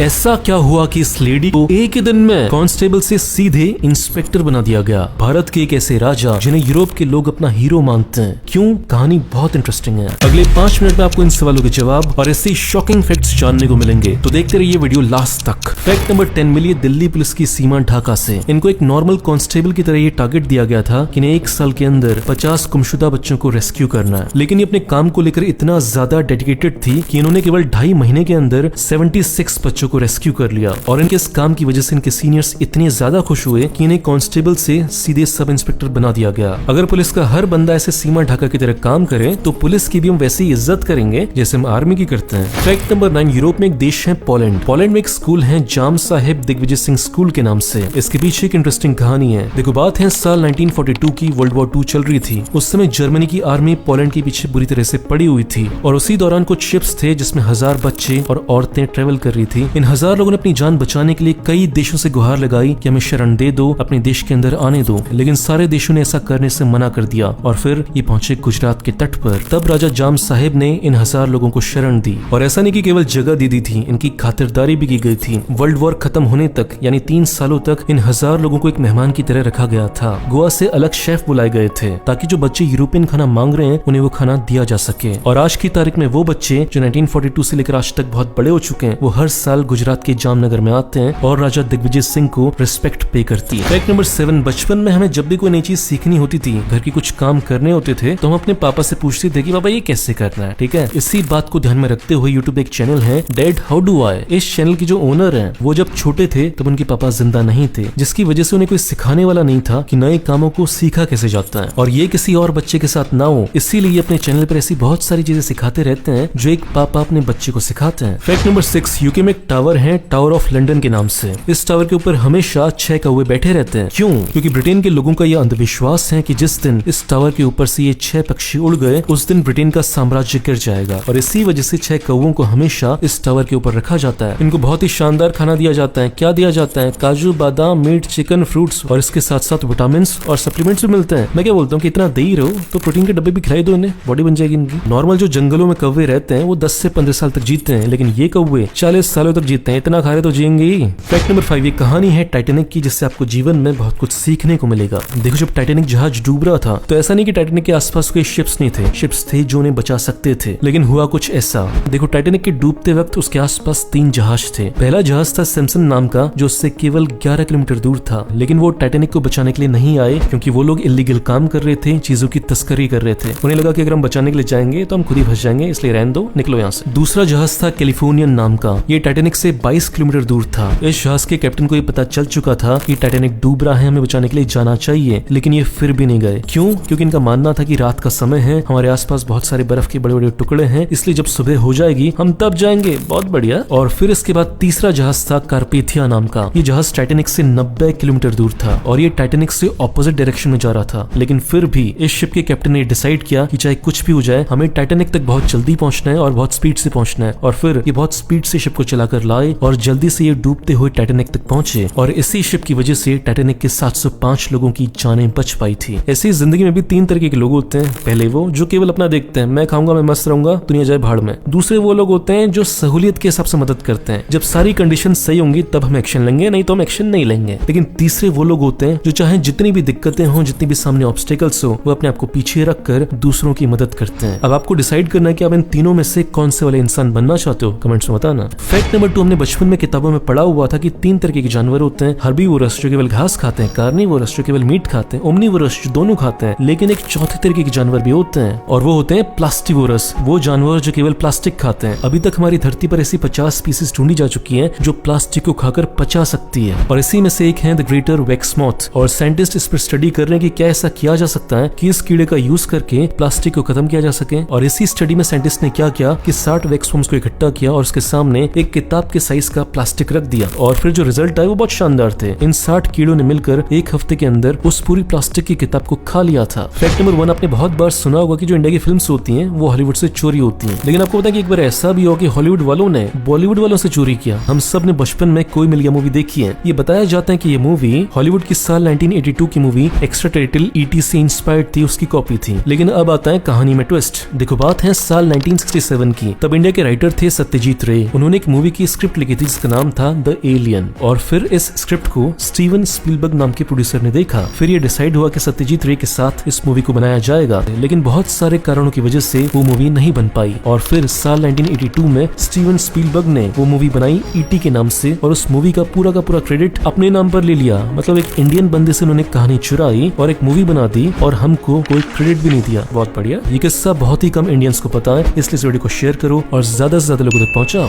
ऐसा क्या हुआ कि इस लेडी को एक ही दिन में कांस्टेबल से सीधे इंस्पेक्टर बना दिया गया। भारत के एक ऐसे राजा जिन्हें यूरोप के लोग अपना हीरो मानते हैं। क्यों? कहानी बहुत इंटरेस्टिंग है। अगले 5 मिनट में आपको इन सवालों के जवाब और ऐसे शॉकिंग फैक्ट्स जानने को मिलेंगे, तो देखते रहिए वीडियो लास्ट तक। फैक्ट नंबर 10 मिली दिल्ली पुलिस की सीमा ढाका से। इनको एक नॉर्मल कांस्टेबल की तरह ये टारगेट दिया गया था कि इन्हें 1 साल के अंदर 50 गुमशुदा बच्चों को रेस्क्यू करना है। लेकिन ये अपने काम को लेकर इतना ज्यादा डेडिकेटेड थी कि इन्होंने केवल 2.5 महीने के अंदर 76 बच्चों को रेस्क्यू कर लिया। और इनके इस काम की वजह से इनके सीनियर्स इतने ज्यादा खुश हुए कि इन्हें कांस्टेबल से सीधे सब इंस्पेक्टर बना दिया गया। अगर पुलिस का हर बंदा ऐसे सीमा ढाका की तरह काम करे तो पुलिस की भी हम वैसी इज्जत करेंगे जैसे हम आर्मी की करते हैं। फैक्ट नंबर 9, यूरोप में एक देश है पोलैंड। पोलैंड में एक स्कूल है जाम साहेब दिग्विजय सिंह स्कूल के नाम से। इसके पीछे एक इंटरेस्टिंग कहानी है। देखो, बात है साल 1942 की, वर्ल्ड वॉर 2 चल रही थी। उस समय जर्मनी की आर्मी पोलैंड के पीछे बुरी तरह से पड़ी हुई थी और उसी दौरान कुछ शिप्स थे जिसमें 1000 बच्चे और औरतें ट्रेवल कर रही थी। इन 1000 लोगों ने अपनी जान बचाने के लिए कई देशों से गुहार लगाई कि हमें शरण दे दो, अपने देश के अंदर आने दो, लेकिन सारे देशों ने ऐसा करने से मना कर दिया और फिर ये पहुंचे गुजरात के तट पर। तब राजा जाम साहेब ने इन 1000 लोगों को शरण दी और ऐसा नहीं कि केवल जगह दे दी थी, इनकी खातिरदारी भी की गई थी। वर्ल्ड वॉर खत्म होने तक यानी 3 सालों तक इन 1000 लोगों को एक मेहमान की तरह रखा गया था। गोवा से अलग शेफ बुलाए गए थे ताकि जो बच्चे यूरोपियन खाना मांग रहे हैं उन्हें वो खाना दिया जा सके। और आज की तारीख में वो बच्चे जो 1942 से लेकर आज तक बहुत बड़े हो चुके हैं, वो हर साल गुजरात के जामनगर में आते हैं और राजा दिग्विजय सिंह को रिस्पेक्ट पे करती है। फैक्ट नंबर 7, बचपन में हमें जब भी कोई नई चीज सीखनी होती थी, घर की कुछ काम करने होते थे, तो हम अपने पापा से पूछते थे कि पापा ये कैसे करना है। ठीक है, इसी बात को ध्यान में रखते हुए यूट्यूब एक चैनल है डैड हाउ डू आई। इस चैनल की जो ओनर है वो जब छोटे थे तब उनके पापा जिंदा नहीं थे, जिसकी वजह से उन्हें कोई सिखाने वाला नहीं था कि नए कामों को सीखा कैसे जाता है और ये किसी और बच्चे के साथ ना हो। इसीलिए अपने चैनल पर ऐसी बहुत सारी चीजें सिखाते रहते हैं जो एक पापा अपने बच्चे को सिखाते हैं। फैक्ट नंबर 6, यूके में एक टावर है टावर ऑफ लंदन के नाम से। इस टावर के ऊपर हमेशा 6 कौवे बैठे रहते हैं। क्यों? क्योंकि ब्रिटेन के लोगों का यह अंधविश्वास है कि जिस दिन इस टावर के ऊपर से ये 6 पक्षी उड़ गए उस दिन ब्रिटेन का साम्राज्य गिर जाएगा और इसी वजह से 6 कौवों को हमेशा इस टावर के ऊपर रखा जाता है। इनको बहुत ही शानदार खाना दिया जाता है। क्या दिया जाता है? काजू, बादाम, मीट, चिकन, फ्रूट्स और इसके साथ साथ विटामिन और सप्लीमेंट्स भी मिलते हैं। मैं क्या बोलता हूँ कि इतना दे ही रहो तो प्रोटीन के डब्बे भी खिलाई दो, इन्हें बॉडी बन जाएगी इनकी। नॉर्मल जो जंगलों में कौवे रहते हैं वो 10 से 15 साल तक जीते हैं, लेकिन ये कौवे 40 सालों तक जीते हैं। इतना खा रहे तो जिएंगे ही। फैक्ट नंबर 5, ये कहानी है टाइटैनिक की, जिससे आपको जीवन में बहुत कुछ सीखने को मिलेगा। देखो, जब टाइटैनिक जहाज डूब रहा था तो ऐसा नहीं कि टाइटैनिक के आसपास कोई शिप्स नहीं थे, शिप्स थे जो उन्हें बचा सकते थे, लेकिन हुआ कुछ ऐसा। देखो, टाइटैनिक के डूबते वक्त उसके आसपास 3 जहाज थे। पहला जहाज था सैमसन नाम का जो उससे केवल 11 किलोमीटर दूर था, लेकिन वो टाइटैनिक को बचाने के लिए नहीं आए क्योंकि वो लोग इलीगल काम कर रहे थे, चीजों की तस्करी कर रहे थे। उन्हें लगा कि अगर हम बचाने के लिए जाएंगे तो हम खुद ही फंस जाएंगे, इसलिए रहने दो, निकलो यहाँ से। दूसरा जहाज था कैलिफोर्नियन नाम का। ये टाइटैनिक से 22 किलोमीटर दूर था। इस जहाज के कैप्टन को ये पता चल चुका था कि टाइटैनिक डूब रहा है, हमें बचाने के लिए जाना चाहिए, लेकिन ये फिर भी नहीं गए। क्यों? क्योंकि इनका मानना था कि रात का समय है, हमारे आसपास बहुत सारे बर्फ के बड़े बड़े टुकड़े हैं, इसलिए जब सुबह हो जाएगी हम तब जाएंगे। बहुत बढ़िया। और फिर इसके बाद तीसरा जहाज था कार्पेथिया नाम का। ये जहाज टाइटैनिक से 90 किलोमीटर दूर था और ये टाइटैनिक से ऑपोजिट डायरेक्शन में जा रहा था, लेकिन फिर भी इस शिप के कैप्टन ने डिसाइड किया कि चाहे कुछ भी हो जाए हमें टाइटैनिक तक बहुत जल्दी पहुंचना है और बहुत स्पीड से पहुंचना है। और फिर ये बहुत स्पीड से शिप को चलाकर लाए और जल्दी से ये डूबते हुए टाइटैनिक तक पहुंचे और इसी शिप की वजह से टाइटैनिक के 705 लोगों की जानें बच पाई थी। ऐसी जिंदगी में भी 3 तरीके के लोग होते हैं। पहले वो जो केवल अपना देखते हैं, मैं खाऊंगा, मैं मस्त रहूंगा, दुनिया जाए भाड़ में। दूसरे वो लोग होते हैं जो सहूलियत के हिसाब से मदद करते हैं, जब सारी कंडीशन सही होंगी तब हम एक्शन लेंगे, नहीं तो हम एक्शन नहीं लेंगे। लेकिन तीसरे वो लोग होते हैं जो चाहे जितनी भी दिक्कतें हों, जितनी भी सामने ऑब्स्टेकल्स हो, वो अपने आप को पीछे रखकर दूसरों की मदद करते हैं। अब आपको डिसाइड करना है कि आप इन तीनों में से कौन से वाले इंसान बनना चाहते हो, कमेंट्स में बताना। फैक्ट नंबर 2, हमने बचपन में किताबों में पढ़ा हुआ था कि 3 तरीके के जानवर होते हैं। हर्बीवोरस जो केवल घास खाते हैं, कार्निवोरस जो केवल मीट खाते हैं, ओमनीवोरस जो दोनों खाते हैं, लेकिन एक चौथे तरीके के जानवर भी होते हैं और वो होते हैं प्लास्टिवोरस, वो जानवर जो केवल प्लास्टिक खाते हैं। अभी तक हमारी धरती पर ऐसी 50 स्पीसीज ढूंढी जा चुकी हैं जो प्लास्टिक को खाकर पचा सकती है और इसी में से एक है द ग्रेटर वैक्स मॉथ। और साइंटिस्ट इस पर स्टडी कर रहे हैं कि क्या ऐसा किया जा सकता है कि इस कीड़े का यूज करके प्लास्टिक को खत्म किया जा सके। और इसी स्टडी में साइंटिस्ट ने क्या किया कि 60 वैक्सवर्म्स को इकट्ठा किया और उसके सामने एक किताब के साइज का प्लास्टिक रख दिया और फिर जो रिजल्ट आया वो बहुत शानदार थे। इन 60 कीड़ों ने मिलकर 1 हफ्ते के अंदर उस पूरी प्लास्टिक की किताब को खा लिया था। फैक्ट नंबर 1, आपने बहुत बार सुना होगा कि जो इंडिया की फिल्म्स होती हैं वो हॉलीवुड से चोरी होती हैं, लेकिन आपको पता है कि एक बार ऐसा भी हो कि हॉलीवुड वालों ने बॉलीवुड वालों से चोरी किया। हम सब अपने बचपन में कोई मिल गया मूवी देखी है। ये बताया जाता है कि ये मूवी हॉलीवुड की साल 1982 की मूवी एक्स्ट्रा टेरिटल ईटी से इंस्पायर्ड थी, उसकी कॉपी थी। लेकिन अब आता है कहानी में ट्विस्ट। देखो बात है साल 1967 की। तब इंडिया के राइटर थे सत्यजीत रे। उन्होंने एक मूवी की स्क्रिप्ट लिखी थी जिसका नाम था द एलियन, और फिर इस स्क्रिप्ट को स्टीवन स्पीलबर्ग नाम के प्रोड्यूसर ने देखा। फिर ये डिसाइड हुआ कि सत्यजीत रे के साथ इस मूवी को बनाया जाएगा, लेकिन बहुत सारे कारणों की वजह से वो मूवी नहीं बन पाई। और फिर साल 1982 में स्टीवन स्पीलबर्ग ने वो मूवी बनाई ईटी के नाम से, और उस मूवी का पूरा क्रेडिट अपने नाम पर ले लिया। मतलब एक इंडियन बंदे से उन्होंने कहानी चुराई और एक मूवी बना दी, और हमको कोई क्रेडिट भी नहीं दिया। बहुत बढ़िया। ये किस्सा बहुत ही कम इंडियंस को पता है, इसलिए इस वीडियो को शेयर करो और ज्यादा से ज्यादा लोगों तक पहुंचाओ।